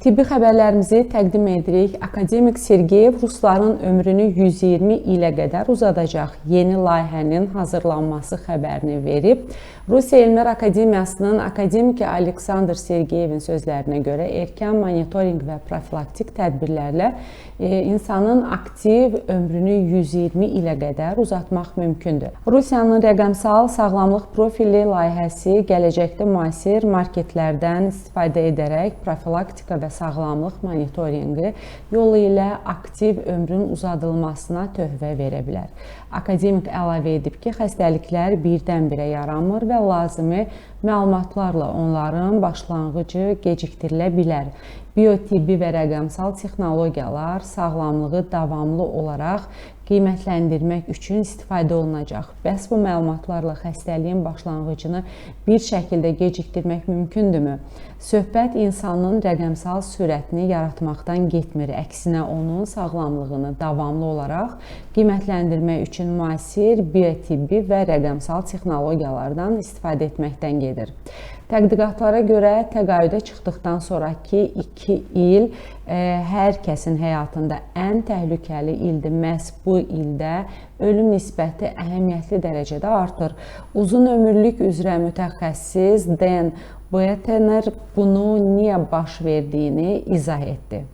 Tibbi xəbərlərimizi təqdim edirik. Akademik Sergeyev Rusların ömrünü 120 ilə qədər uzadacaq yeni layihənin hazırlanması xəbərini verib. Rusiya Elmlər Akademiyasının akademiki Aleksandr Sergeyevin sözlərinə görə erkən monitorinq və profilaktik tədbirlərlə insanın aktiv ömrünü 120 ilə qədər uzatmaq mümkündür. Rusiyanın rəqəmsal sağlamlıq profili layihəsi gələcəkdə müasir marketlərdən istifadə edərək profilaktika və sağlamlıq monitorinqi yolu ilə aktiv ömrün uzadılmasına töhfə verə bilər. Akademik əlavə edib ki, xəstəliklər birdən-birə yaranmır və lazımi məlumatlarla onların başlanğıcı geciktirilə bilər. Biotibbi və rəqəmsal texnologiyalar sağlamlığı davamlı olaraq qiymətləndirmək üçün istifadə olunacaq. Bəs bu məlumatlarla xəstəliyin başlanğıcını bir şəkildə gecikdirmək mümkündürmü? Söhbət insanın rəqəmsal sürətini yaratmaqdan getmir. Əksinə onun sağlamlığını davamlı olaraq qiymətləndirmək üçün müasir biotibbi və rəqəmsal texnologiyalardan istifadə etməkdən gedir. Tədqiqatlara görə təqaüdə çıxdıqdan sonraki 2 il hər kəsin həyatında ən təhlükəli ildir. Məhz bu ildə ölüm nisbəti əhəmiyyətli dərəcədə artır. Uzun ömürlük üzrə mütəxəssis Dan Buettner bunu niyə baş verdiyini izah etdi.